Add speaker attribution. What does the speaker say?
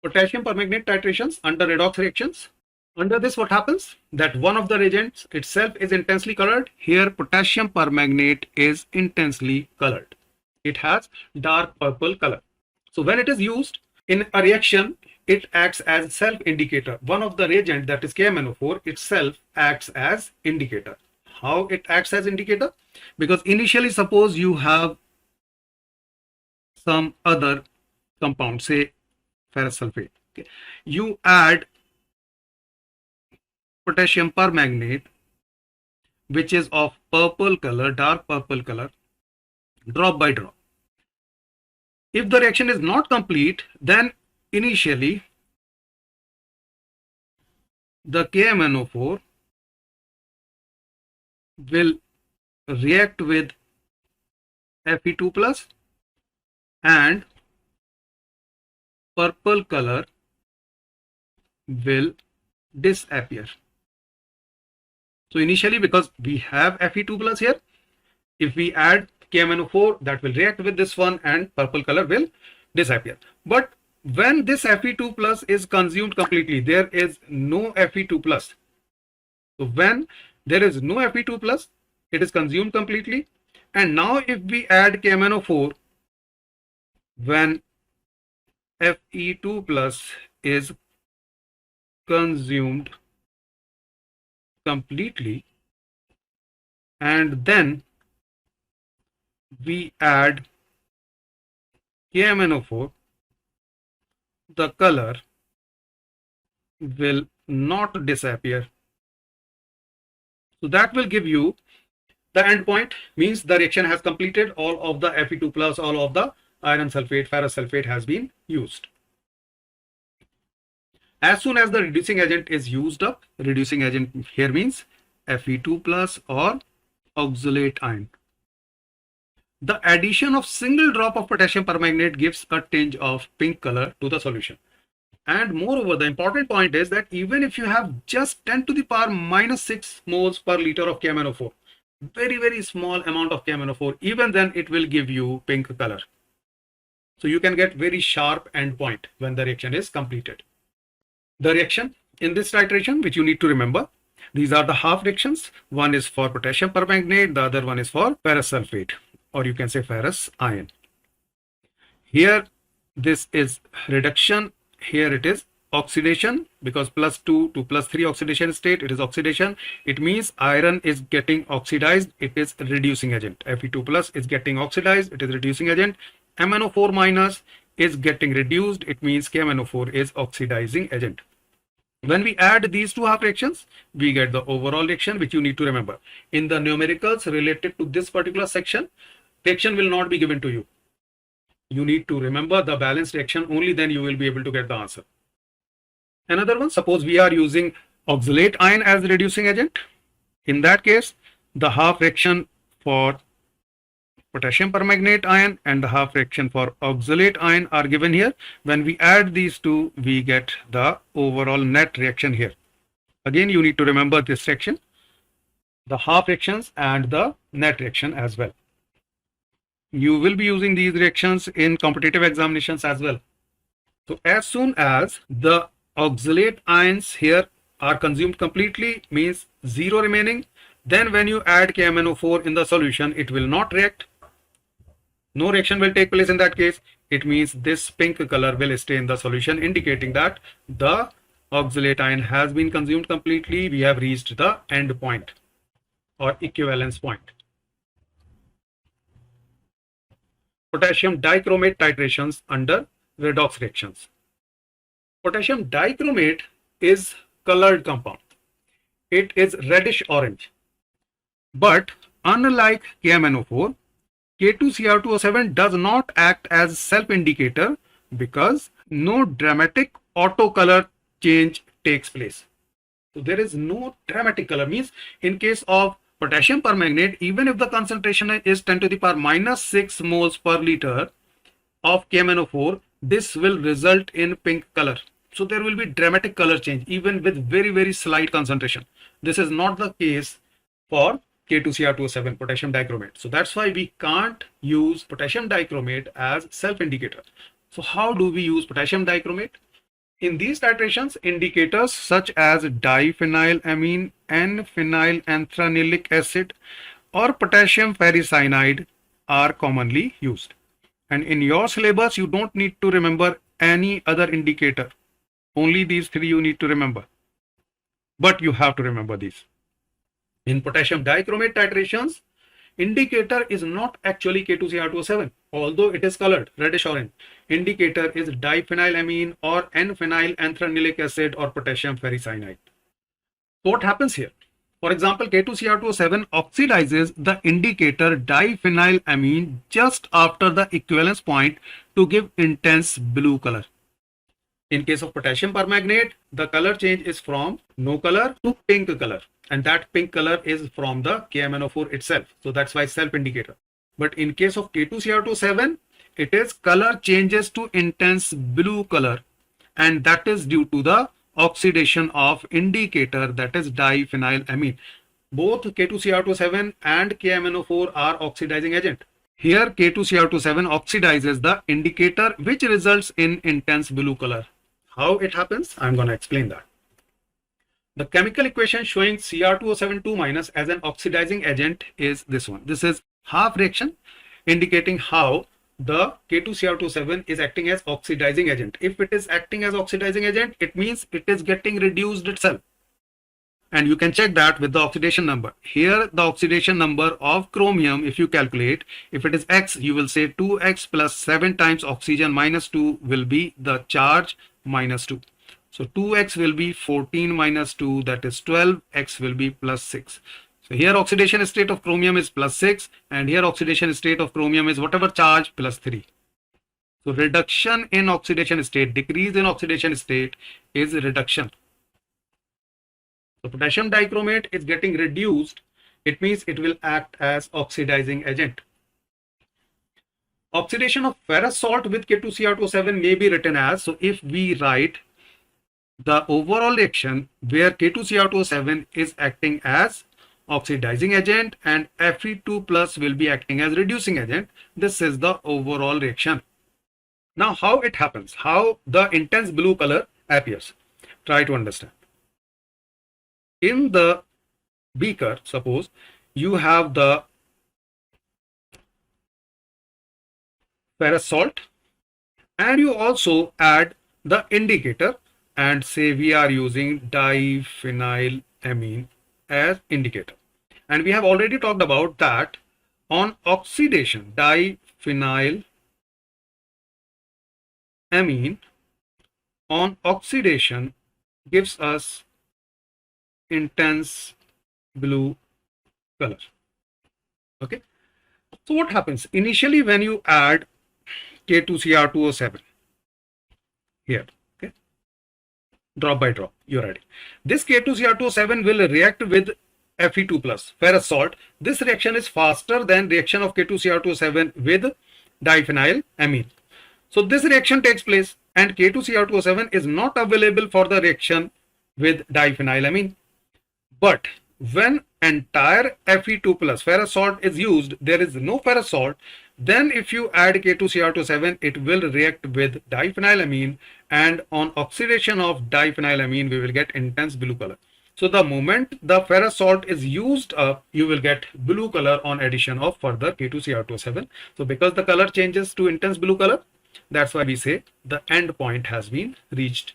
Speaker 1: Potassium permanganate titrations under redox reactions. Under this, what happens? That one of the reagents itself is intensely colored. Here, potassium permanganate is intensely colored. It has dark purple color. So when it is used in a reaction, it acts as self-indicator. One of the reagent, that is KMnO4, itself acts as indicator. How it acts as indicator? Because initially, suppose you have some other compound, say ferrous sulfate. Okay. You add potassium permanganate, which is of purple color, dark purple color, drop by drop. If the reaction is not complete, then initially the KMnO4 will react with Fe2 plus and purple color will disappear. So initially, because we have Fe2 plus here, if we add KMnO4, that will react with this one and purple color will disappear. But when this Fe2 plus is consumed completely, there is no Fe2 plus. So when there is no Fe2 plus, it is consumed completely. And now if we add KMnO4, when Fe2 plus is consumed completely, and then we add KMnO4, the color will not disappear. So that will give you the end point, means the reaction has completed. All of the Fe2 plus, all of the iron sulfate, ferrous sulfate has been used. As soon as the reducing agent is used up, reducing agent here means Fe2 plus or oxalate ion. The addition of single drop of potassium permanganate gives a tinge of pink color to the solution. And moreover, the important point is that even if you have just 10 to the power minus 6 moles per liter of KMnO4, very small amount of KMnO4, even then it will give you pink color. So you can get very sharp endpoint when the reaction is completed. The reaction in this titration, which you need to remember, these are the half reactions. One is for potassium permanganate, the other one is for ferrous sulfate, or you can say ferrous ion. Here this is reduction, here it is oxidation, because +2 to +3 oxidation state, it is oxidation. It means iron is getting oxidized, it is reducing agent. Fe2 plus is getting oxidized, it is reducing agent. MnO4 minus is getting reduced, it means KMnO4 is oxidizing agent. When we add these two half reactions, we get the overall reaction, which you need to remember. In the numericals related to this particular section, reaction will not be given to you. You need to remember the balanced reaction, only then you will be able to get the answer. Another one, suppose we are using oxalate ion as reducing agent. In that case, the half reaction for potassium permanganate ion and the half reaction for oxalate ion are given here. When we add these two, we get the overall net reaction here. Again, you need to remember this section, the half reactions and the net reaction as well. You will be using these reactions in competitive examinations as well. So as soon as the oxalate ions here are consumed completely, means 0 remaining, then when you add KMnO4 in the solution, it will not react. No reaction will take place in that case. It means this pink color will stay in the solution, indicating that the oxalate ion has been consumed completely. We have reached the end point or equivalence point. Potassium dichromate titrations under redox reactions. Potassium dichromate is colored compound. It is reddish orange. But unlike KMnO4, K2Cr2O7 does not act as self-indicator because no dramatic auto color change takes place. So there is no dramatic color, means in case of potassium permanganate, even if the concentration is 10 to the power minus 6 moles per liter of KMnO4, this will result in pink color. So there will be dramatic color change even with very slight concentration. This is not the case for K2Cr2O7 potassium dichromate. So that's why we can't use potassium dichromate as self-indicator. So how do we use potassium dichromate? In these titrations, indicators such as diphenylamine, N-phenylanthranilic acid, or potassium ferricyanide are commonly used. And in your syllabus, you don't need to remember any other indicator. Only these three you need to remember. But you have to remember these. In potassium dichromate titrations, indicator is not actually K2Cr2O7, although it is colored reddish orange. Indicator is diphenylamine or N-phenylanthranilic acid or potassium ferricyanide. So what happens here? For example, K2Cr2O7 oxidizes the indicator diphenylamine just after the equivalence point to give intense blue color. In case of potassium permanganate, the color change is from no color to pink color. And that pink color is from the KMnO4 itself. So that's why self-indicator. But in case of K2Cr2O7, it is color changes to intense blue color. And that is due to the oxidation of indicator, that is diphenylamine. Both K2Cr2O7 and KMnO4 are oxidizing agent. Here K2Cr2O7 oxidizes the indicator, which results in intense blue color. How it happens? I'm going to explain that. The chemical equation showing Cr2O7 as an oxidizing agent is this one. This is half reaction indicating how the K2Cr2O7 is acting as oxidizing agent. If it is acting as oxidizing agent, it means it is getting reduced itself. And you can check that with the oxidation number. Here the oxidation number of chromium, if you calculate, if it is X, you will say 2X plus 7 times oxygen minus 2 will be the charge minus 2. So 2x will be 14 minus 2, that is 12, x will be plus 6. So here oxidation state of chromium is plus 6 and here oxidation state of chromium is whatever charge plus 3. So reduction in oxidation state, decrease in oxidation state is reduction. So potassium dichromate is getting reduced. It means it will act as oxidizing agent. Oxidation of ferrous salt with K2Cr2O7 may be written as, so if we write the overall reaction where K2Cr2O7 is acting as oxidizing agent and Fe2 plus will be acting as reducing agent, this is the overall reaction. Now how it happens, how the intense blue color appears, try to understand. In the beaker, suppose you have the ferrous salt and you also add the indicator and say we are using diphenylamine as indicator. And we have already talked about that on oxidation, diphenylamine on oxidation gives us intense blue color. Okay. So what happens? Initially when you add K2Cr2O7 here, okay, drop by drop, you're ready. This K2Cr2O7 will react with Fe2 plus ferrous salt. This reaction is faster than reaction of K2Cr2O7 with diphenylamine. So this reaction takes place and K2Cr2O7 is not available for the reaction with diphenylamine. But when entire Fe2 plus ferrous salt is used, there is no ferrous salt, then if you add K2Cr2O7, it will react with diphenylamine, and on oxidation of diphenylamine, we will get intense blue color. So the moment the ferrous salt is used up, you will get blue color on addition of further K2Cr2O7. So because the color changes to intense blue color, that's why we say the end point has been reached.